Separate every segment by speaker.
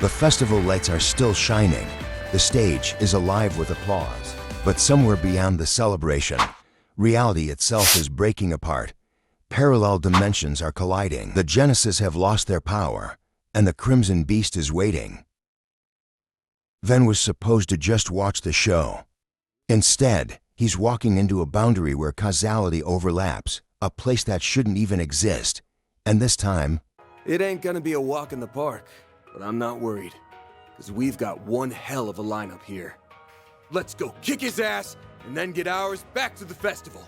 Speaker 1: The festival lights are still shining. The stage is alive with applause. But somewhere beyond the celebration, reality itself is breaking apart. Parallel dimensions are colliding. The Genesis have lost their power, and the Crimson Beast is waiting. Ven was supposed to just watch the show. Instead, he's walking into a boundary where causality overlaps, a place that shouldn't even exist. And this time,
Speaker 2: it ain't gonna be a walk in the park, but I'm not worried, because we've got one hell of a lineup here. Let's go kick his ass, and then get ours back to the festival.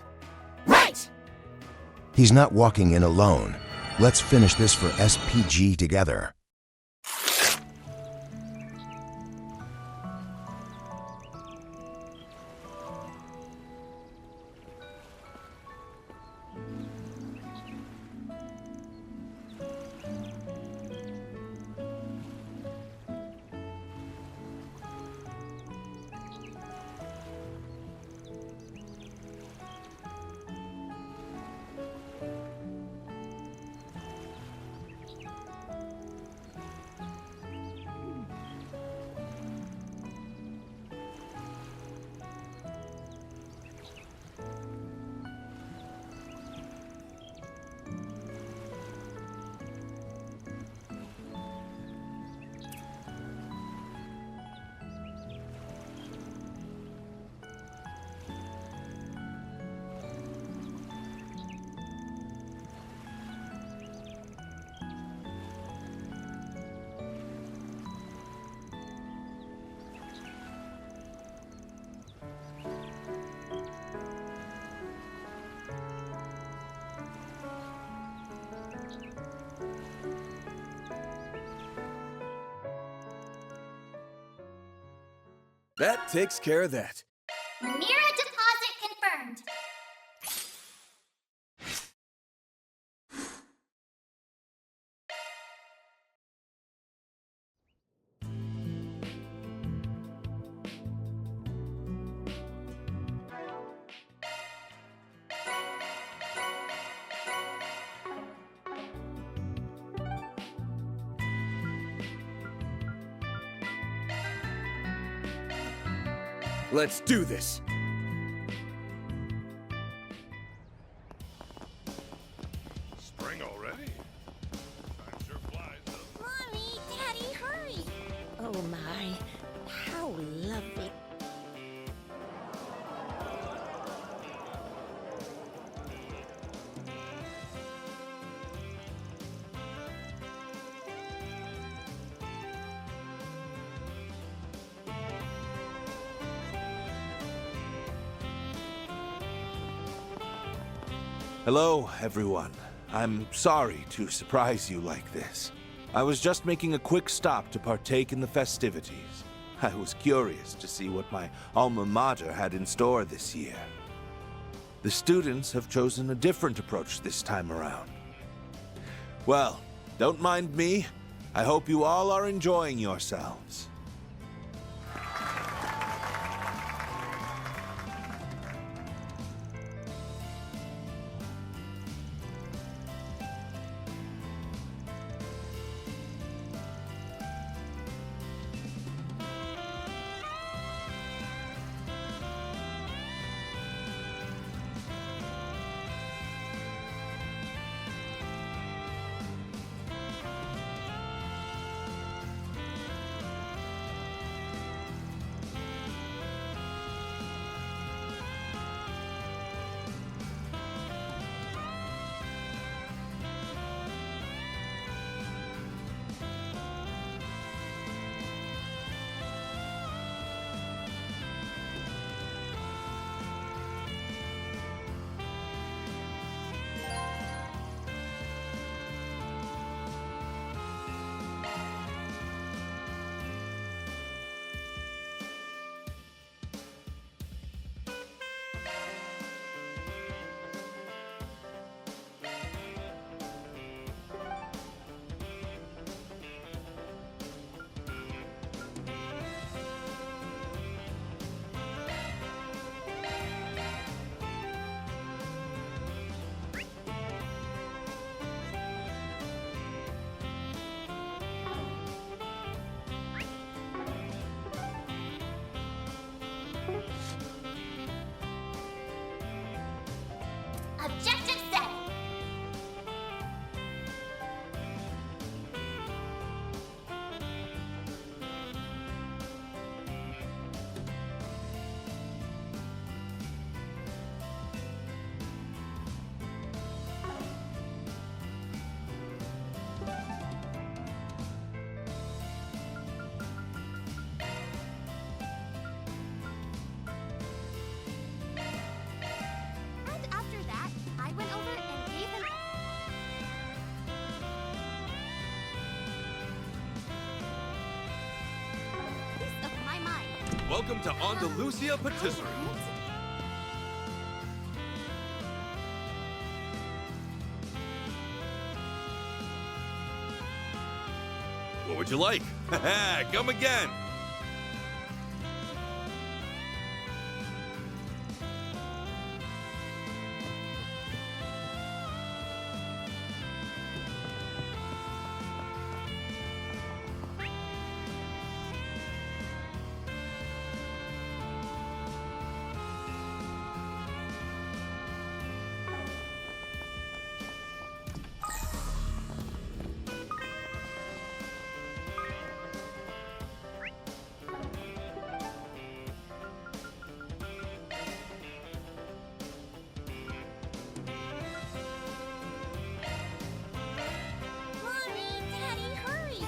Speaker 3: Right!
Speaker 1: he's not walking in alone. Let's finish this for SPG together.
Speaker 2: That takes care of that.
Speaker 3: Mira deposit confirmed.
Speaker 2: Let's do this.
Speaker 4: Spring already? Time sure flies, doesn't it?
Speaker 5: Mommy, Daddy, hurry! Oh my, how lovely.
Speaker 6: Hello, everyone. I'm sorry to surprise you like this. I was just making a quick stop to partake in the festivities. I was curious to see what my alma mater had in store this year. The students have chosen a different approach this time around. Well, don't mind me. I hope you all are enjoying yourselves.
Speaker 4: Welcome to Andalusia Patisserie. What would you like? Come again.
Speaker 5: Mommy, Daddy, hurry!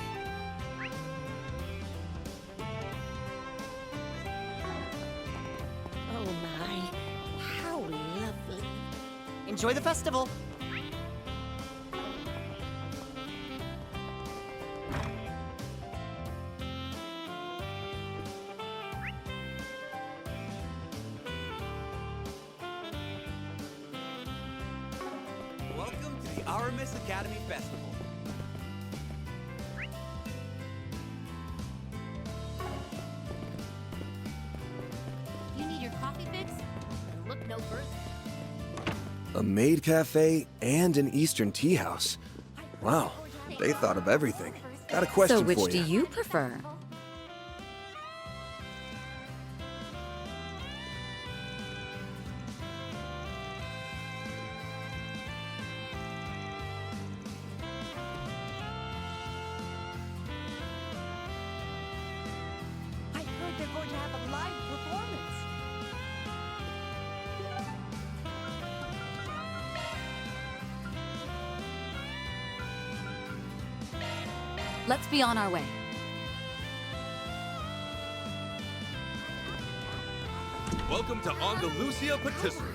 Speaker 5: Oh my, how lovely.
Speaker 7: Enjoy the festival.
Speaker 8: Welcome to the Aramis Academy Festival.
Speaker 3: You need your coffee fix? Look no further.
Speaker 2: A maid cafe and an Eastern tea house. Wow, they thought of everything. Got a question
Speaker 9: So which
Speaker 2: for
Speaker 9: do
Speaker 2: you.
Speaker 9: you prefer?
Speaker 7: I heard they're going to have a live performance.
Speaker 9: Let's be on our way.
Speaker 4: Welcome to Andalusia Patisserie.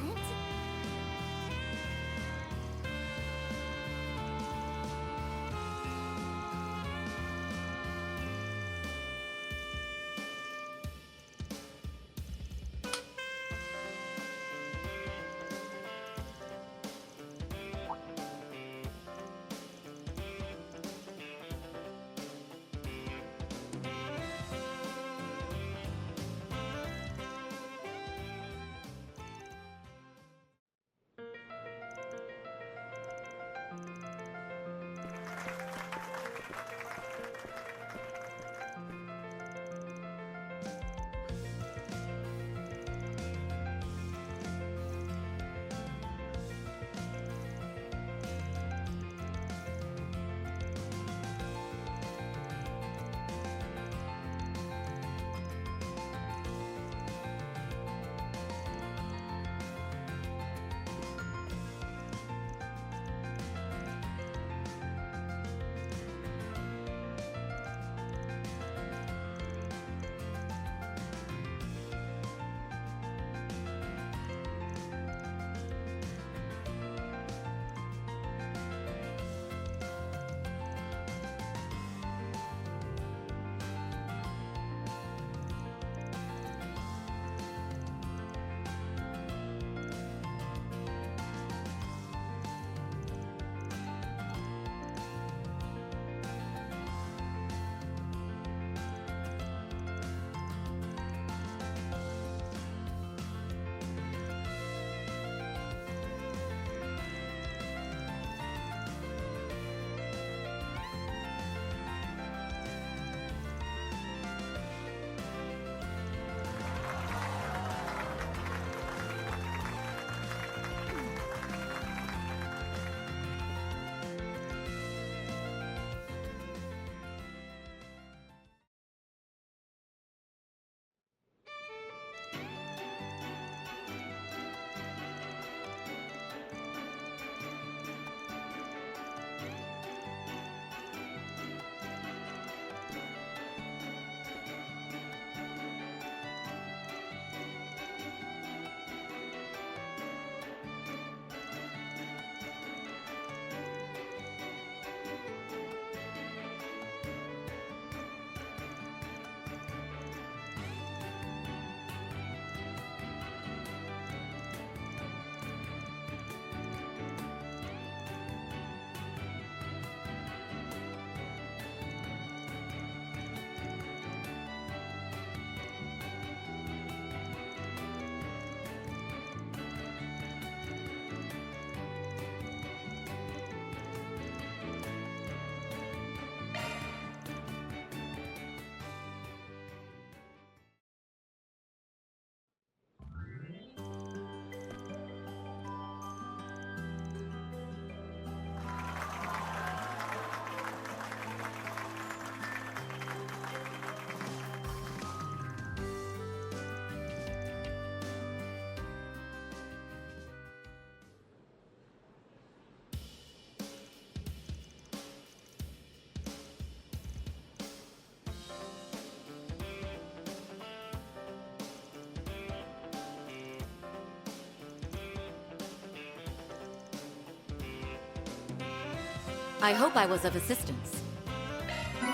Speaker 9: I hope I was of assistance.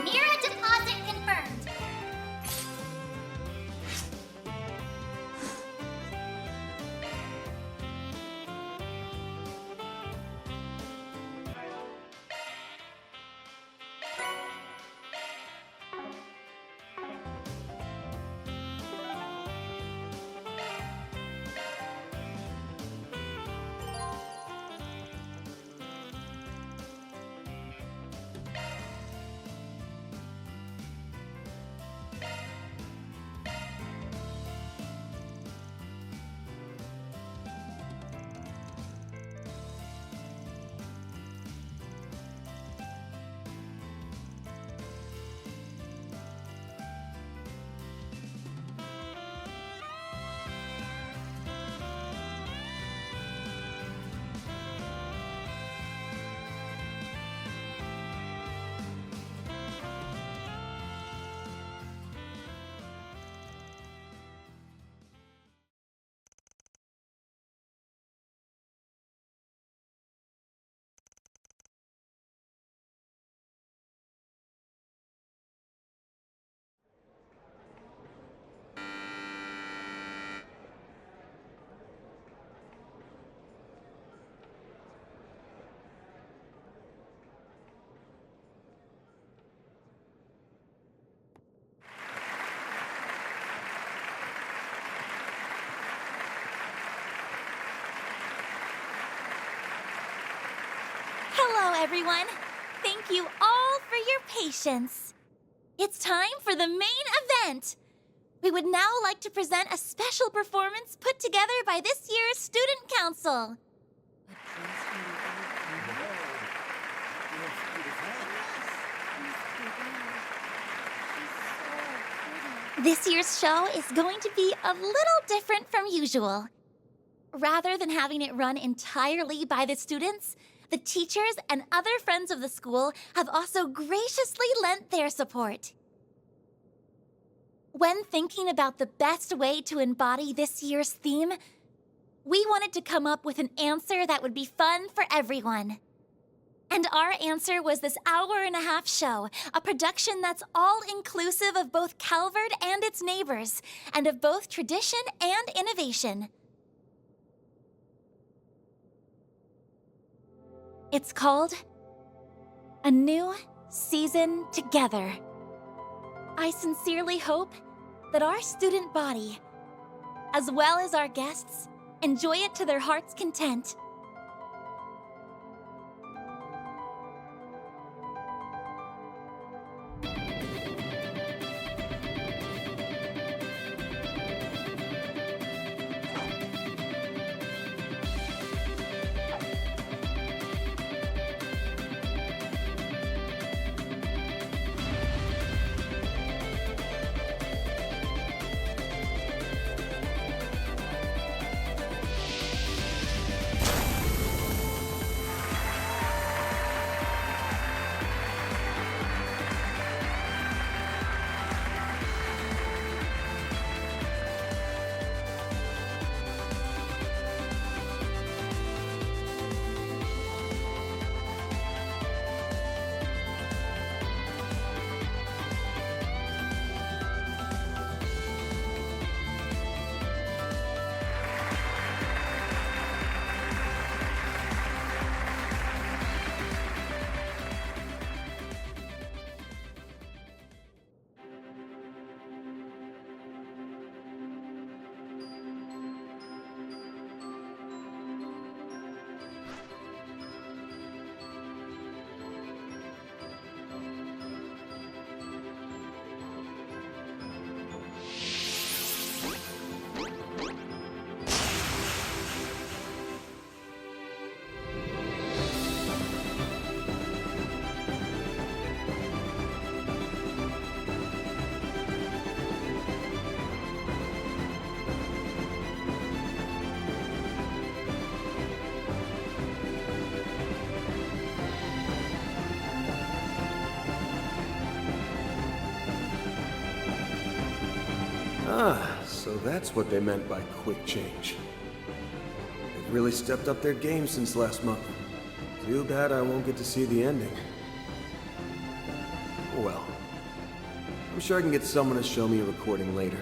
Speaker 3: Mira deposit confirmed.
Speaker 5: Hello, everyone. Thank you all for your patience. It's time for the main event. We would now like to present a special performance put together by this year's Student Council. This year's show is going to be a little different from usual. Rather than having it run entirely by the students, the teachers and other friends of the school have also graciously lent their support. When thinking about the best way to embody this year's theme, we wanted to come up with an answer that would be fun for everyone. And our answer was this hour-and-a-half show, a production that's all-inclusive of both Calvert and its neighbors, and of both tradition and innovation. It's called A New Season Together. I sincerely hope that our student body, as well as our guests, enjoy it to their heart's content.
Speaker 2: Ah, so that's what they meant by quick change. They've really stepped up their game since last month. Too bad I won't get to see the ending. Oh well. I'm sure I can get someone to show me a recording later.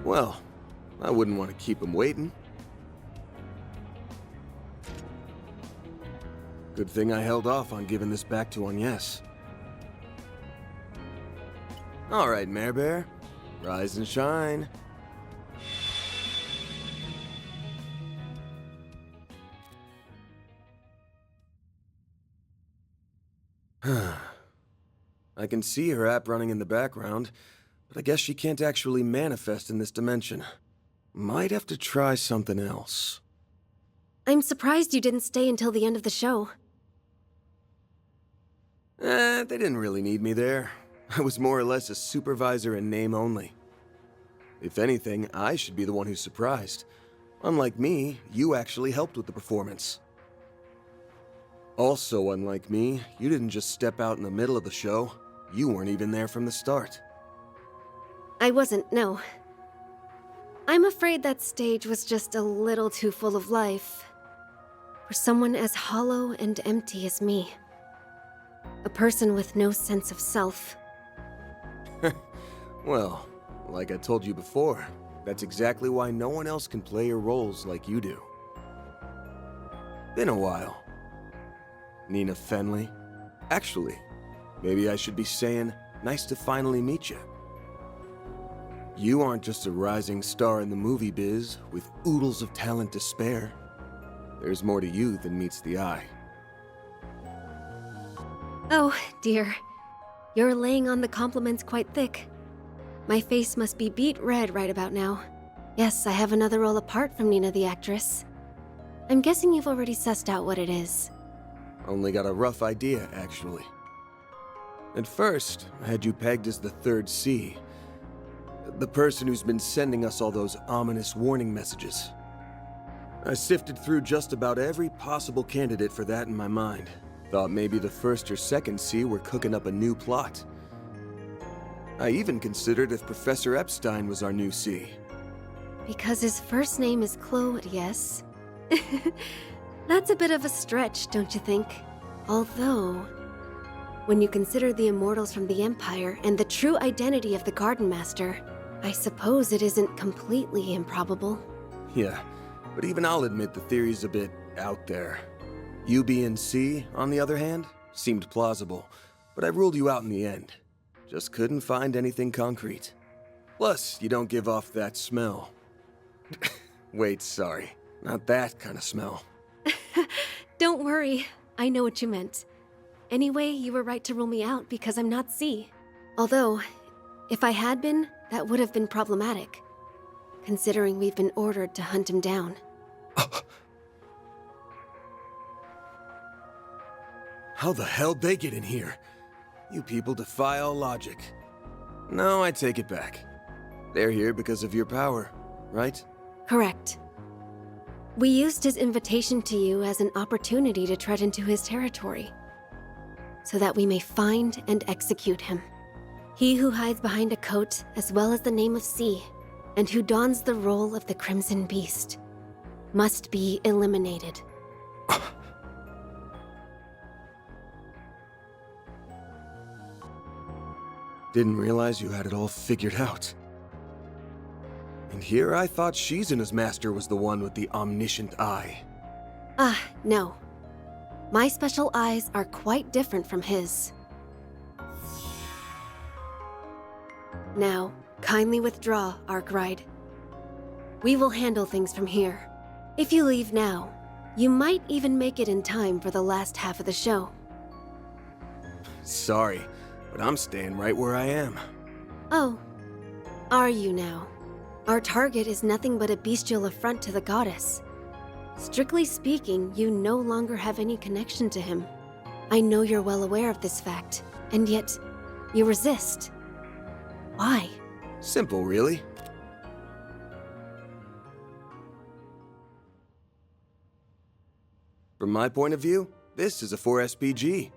Speaker 2: Well, I wouldn't want to keep him waiting. Good thing I held off on giving this back to Agnes. All right, Mare Bear. Rise and shine. I can see her app running in the background, but I guess she can't actually manifest in this dimension. Might have to try something else.
Speaker 10: I'm surprised you didn't stay until the end of the show.
Speaker 2: They didn't really need me there. I was more or less a supervisor in name only. If anything, I should be the one who's surprised. Unlike me, you actually helped with the performance. Also, unlike me, you didn't just step out in the middle of the show. You weren't even there from the start.
Speaker 10: I wasn't, no. I'm afraid that stage was just a little too full of life. For someone as hollow and empty as me. A person with no sense of self.
Speaker 2: Well, like I told you before, that's exactly why no one else can play your roles like you do. Been a while. Nina Fenley. Actually, maybe I should be saying, nice to finally meet you. You aren't just a rising star in the movie biz with oodles of talent to spare. There's more to you than meets the eye.
Speaker 10: Oh, dear. You're laying on the compliments quite thick. My face must be beet red right about now. Yes, I have another role apart from Nina the actress. I'm guessing you've already sussed out what it is.
Speaker 2: Only got a rough idea, actually. At first, I had you pegged as the third C. The person who's been sending us all those ominous warning messages. I sifted through just about every possible candidate for that in my mind. Thought maybe the first or second C were cooking up a new plot. I even considered if Professor Epstein was our new C.
Speaker 10: Because his first name is Claude, yes? That's a bit of a stretch, don't you think? Although, when you consider the immortals from the Empire and the true identity of the Garden Master, I suppose it isn't completely improbable.
Speaker 2: Yeah, but even I'll admit the theory's a bit out there. You being C, on the other hand, seemed plausible, but I ruled you out in the end. Just couldn't find anything concrete. Plus, you don't give off that smell. Wait, sorry. Not that kind of smell.
Speaker 10: Don't worry, I know what you meant. Anyway, you were right to rule me out because I'm not C. Although, if I had been, that would have been problematic, considering we've been ordered to hunt him down.
Speaker 2: How the hell'd they get in here? You people defy all logic. No, I take it back. They're here because of your power, right?
Speaker 10: Correct. We used his invitation to you as an opportunity to tread into his territory, so that we may find and execute him. He who hides behind a coat, as well as the name of C, and who dons the role of the Crimson Beast, must be eliminated.
Speaker 2: Didn't realize you had it all figured out. And here I thought Shizuna's master was the one with the omniscient eye.
Speaker 10: No. My special eyes are quite different from his. Now, kindly withdraw, Arkride. We will handle things from here. If you leave now, you might even make it in time for the last half of the show.
Speaker 2: Sorry, but I'm staying right where I am.
Speaker 10: Oh, are you now? Our target is nothing but a bestial affront to the goddess. Strictly speaking, you no longer have any connection to him. I know you're well aware of this fact, and yet, you resist. Why?
Speaker 2: Simple, really. From my point of view, this is a 4SPG,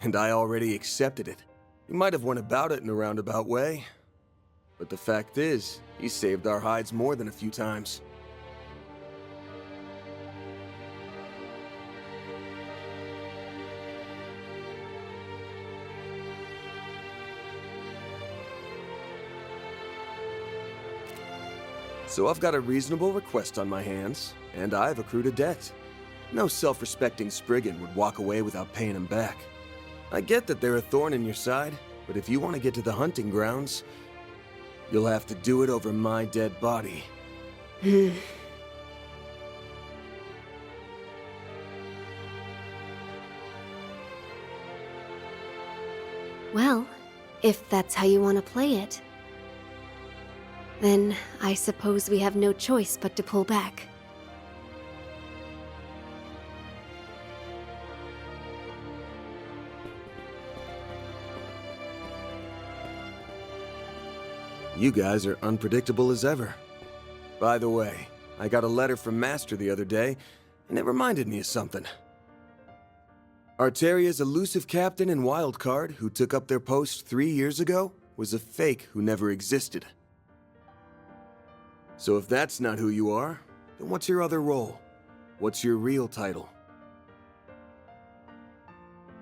Speaker 2: and I already accepted it. He might have went about it in a roundabout way, but the fact is, he saved our hides more than a few times. So I've got a reasonable request on my hands, and I've accrued a debt. No self-respecting Spriggan would walk away without paying him back. I get that they're a thorn in your side, but if you want to get to the hunting grounds, you'll have to do it over my dead body.
Speaker 10: Well, if that's how you want to play it, then I suppose we have no choice but to pull back.
Speaker 2: You guys are unpredictable as ever. By the way, I got a letter from Master the other day, and it reminded me of something. Arteria's elusive captain and wildcard, who took up their post 3 years ago, was a fake who never existed. So if that's not who you are, then what's your other role? What's your real title?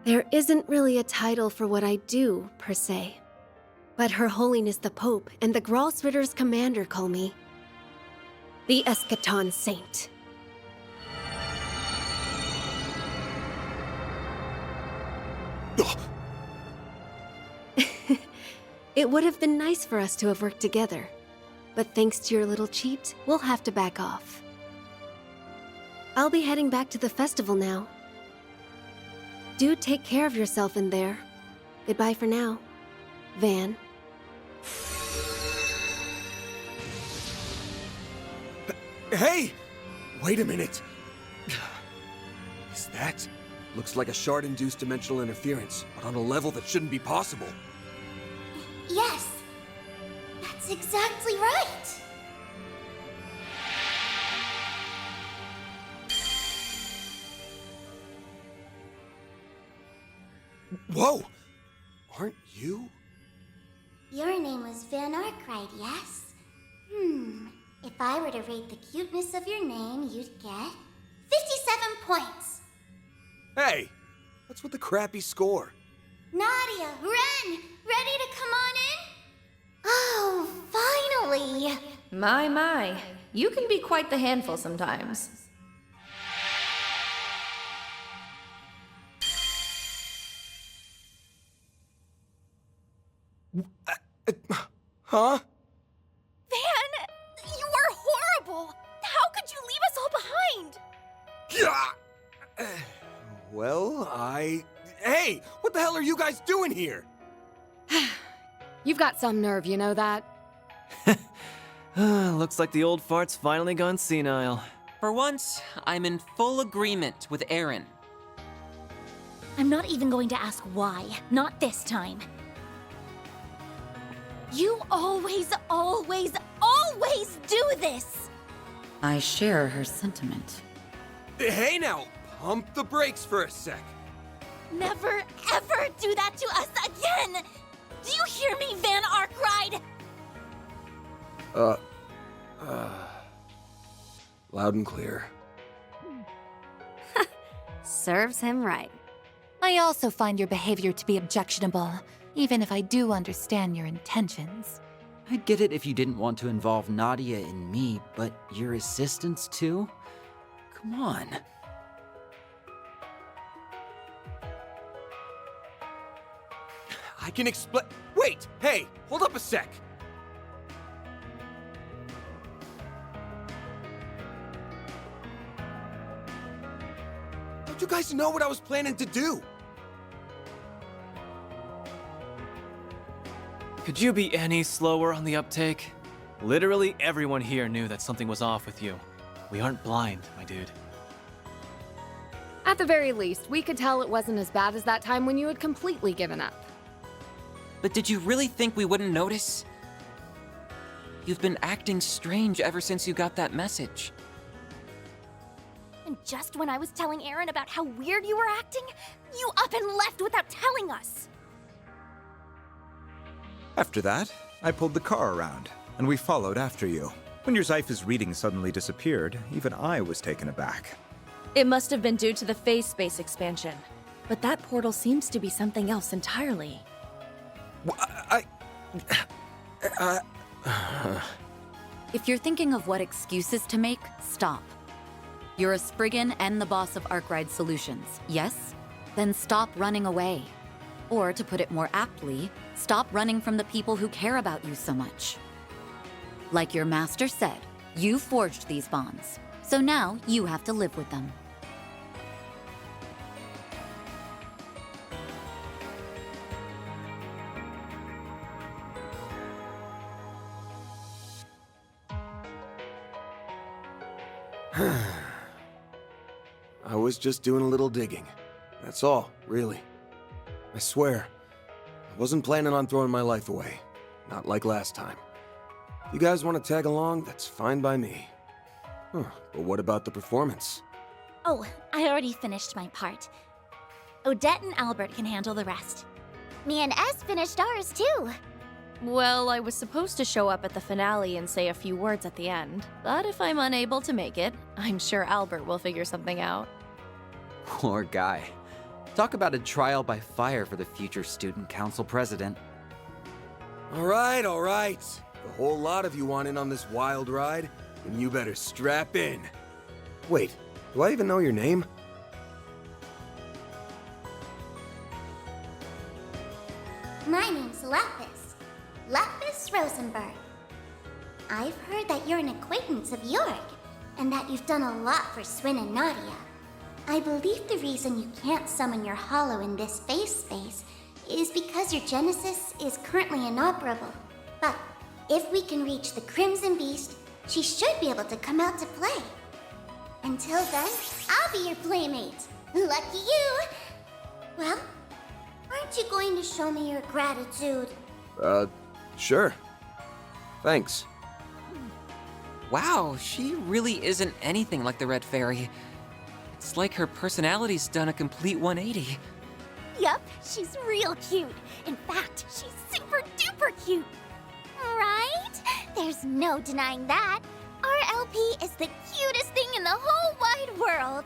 Speaker 10: There isn't really a title for what I do, per se. But Her Holiness the Pope and the Gralsritter's commander call me the Eschaton Saint. It would have been nice for us to have worked together, but thanks to your little cheat, we'll have to back off. I'll be heading back to the festival now. Do take care of yourself in there. Goodbye for now, Van.
Speaker 2: Hey! Wait a minute! Is that? Looks like a shard-induced dimensional interference, but on a level that shouldn't be possible.
Speaker 5: Yes, that's exactly right.
Speaker 2: Whoa! Aren't you?
Speaker 5: Your name was Van Arkride, yes? If I were to rate the cuteness of your name, you'd get 57 points.
Speaker 2: Hey! What's with the crappy score?
Speaker 5: Nadia, Ren, ready to come on in? Oh, finally!
Speaker 3: My. You can be quite the handful sometimes.
Speaker 2: Huh?
Speaker 7: Van, you are horrible! How could you leave us all behind?
Speaker 2: Yeah. Well, Hey! What the hell are you guys doing here?
Speaker 11: You've got some nerve, you know that?
Speaker 12: Looks like the old fart's finally gone senile.
Speaker 8: For once, I'm in full agreement with Aaron.
Speaker 5: I'm not even going to ask why. Not this time. You always do this!
Speaker 9: I share her sentiment.
Speaker 2: Hey now, pump the brakes for a sec.
Speaker 5: Never, ever do that to us again! Do you hear me, Van Arkride?
Speaker 2: Loud and clear.
Speaker 9: Serves him right.
Speaker 3: I also find your behavior to be objectionable, even if I do understand your intentions.
Speaker 13: I'd get it if you didn't want to involve Nadia and me, but your assistants too? Come on.
Speaker 2: I can explain. Wait! Hey! Hold up a sec! Don't you guys know what I was planning to do?
Speaker 12: Could you be any slower on the uptake? Literally everyone here knew that something was off with you. We aren't blind, my dude.
Speaker 11: At the very least, we could tell it wasn't as bad as that time when you had completely given up.
Speaker 13: But did you really think we wouldn't notice? You've been acting strange ever since you got that message.
Speaker 7: And just when I was telling Aaron about how weird you were acting, you up and left without telling us.
Speaker 14: After that, I pulled the car around, and we followed after you. When your Zyphus reading suddenly disappeared, even I was taken aback.
Speaker 15: It must have been due to the phase space expansion. But that portal seems to be something else entirely.
Speaker 9: If you're thinking of what excuses to make, stop. You're a Spriggan and the boss of Arkride Solutions, yes? Then stop running away. Or, to put it more aptly, stop running from the people who care about you so much. Like your master said, you forged these bonds, so now you have to live with them.
Speaker 2: I was just doing a little digging. That's all, really. I swear, I wasn't planning on throwing my life away. Not like last time. If you guys want to tag along, that's fine by me. But what about the performance?
Speaker 5: Oh, I already finished my part. Odette and Albert can handle the rest. Me and S finished ours, too.
Speaker 15: Well, I was supposed to show up at the finale and say a few words at the end, but if I'm unable to make it, I'm sure Albert will figure something out.
Speaker 13: Poor guy. Talk about a trial by fire for the future student council president.
Speaker 2: All right. The whole lot of you want in on this wild ride, and you better strap in. Wait, do I even know your name?
Speaker 16: My name's Lapis. Lapis Rosenberg. I've heard that you're an acquaintance of Yorick, and that you've done a lot for Swin and Nadia. I believe the reason you can't summon your hollow in this phase space is because your Genesis is currently inoperable. But if we can reach the Crimson Beast, she should be able to come out to play. Until then, I'll be your playmate. Lucky you! Well, aren't you going to show me your gratitude?
Speaker 2: Sure. Thanks.
Speaker 13: Wow, she really isn't anything like the Red Fairy. It's like her personality's done a complete 180.
Speaker 7: Yup, she's real cute. In fact, she's super duper cute.
Speaker 16: Right? There's no denying that. Our LP is the cutest thing in the whole wide world.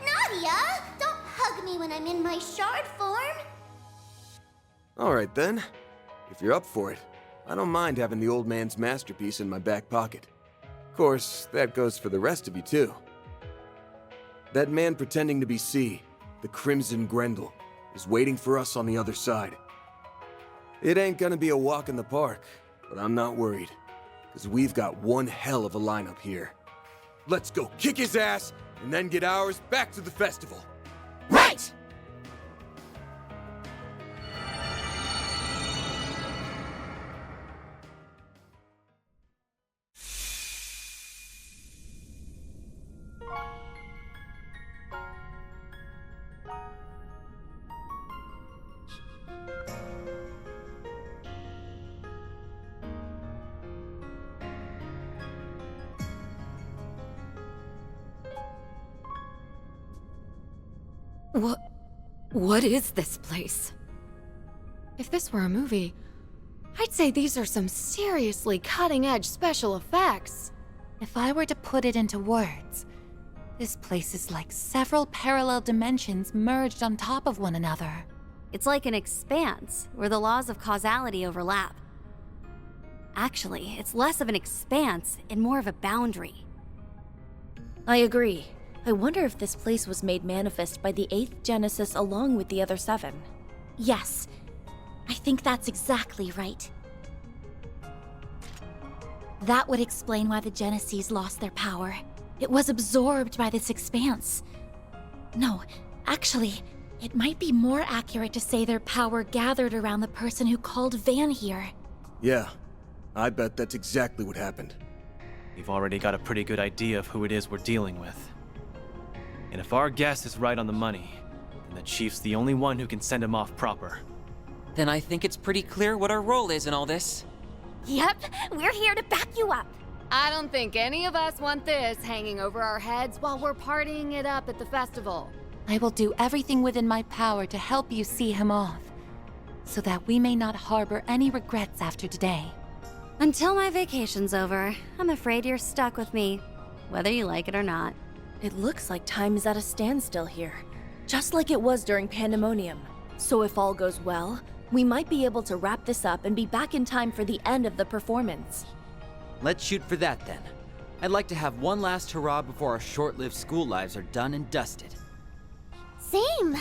Speaker 16: Nadia! Don't hug me when I'm in my shard form.
Speaker 2: All right, then. If you're up for it, I don't mind having the old man's masterpiece in my back pocket. Of course, that goes for the rest of you, too. That man pretending to be C, the Crimson Grendel, is waiting for us on the other side. It ain't gonna be a walk in the park, but I'm not worried, because we've got one hell of a lineup here. Let's go kick his ass, and then get ours back to the festival. Right!
Speaker 11: What is this place? If this were a movie, I'd say these are some seriously cutting-edge special effects.
Speaker 3: If I were to put it into words, this place is like several parallel dimensions merged on top of one another.
Speaker 9: It's like an expanse, where the laws of causality overlap. Actually, it's less of an expanse and more of a boundary.
Speaker 15: I agree. I wonder if this place was made manifest by the 8th Genesis along with the other 7.
Speaker 5: Yes, I think that's exactly right. That would explain why the Genesis lost their power. It was absorbed by this expanse. No, actually, it might be more accurate to say their power gathered around the person who called Van here.
Speaker 2: Yeah, I bet that's exactly what happened.
Speaker 12: We've already got a pretty good idea of who it is we're dealing with. And if our guess is right on the money, then the Chief's the only one who can send him off proper.
Speaker 13: Then I think it's pretty clear what our role is in all this.
Speaker 7: Yep, we're here to back you up.
Speaker 11: I don't think any of us want this hanging over our heads while we're partying it up at the festival.
Speaker 3: I will do everything within my power to help you see him off, so that we may not harbor any regrets after today.
Speaker 17: Until my vacation's over, I'm afraid you're stuck with me, whether you like it or not.
Speaker 15: It looks like time is at a standstill here, just like it was during Pandemonium. So if all goes well, we might be able to wrap this up and be back in time for the end of the performance.
Speaker 8: Let's shoot for that then. I'd like to have one last hurrah before our short-lived school lives are done and dusted.
Speaker 16: Same.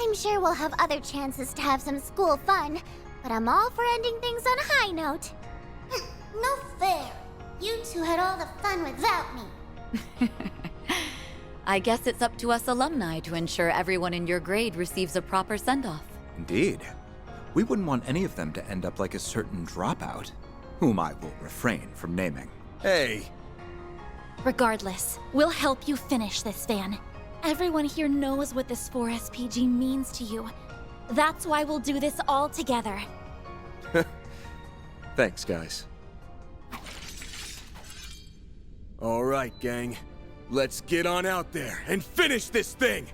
Speaker 16: I'm sure we'll have other chances to have some school fun, but I'm all for ending things on a high note. No fair. You two had all the fun without me.
Speaker 9: I guess it's up to us alumni to ensure everyone in your grade receives a proper send-off.
Speaker 14: Indeed. We wouldn't want any of them to end up like a certain dropout, whom I will refrain from naming.
Speaker 2: Hey!
Speaker 5: Regardless, we'll help you finish this, Van. Everyone here knows what this 4SPG means to you. That's why we'll do this all together.
Speaker 2: Thanks, guys. All right, gang. Let's get on out there and finish this thing!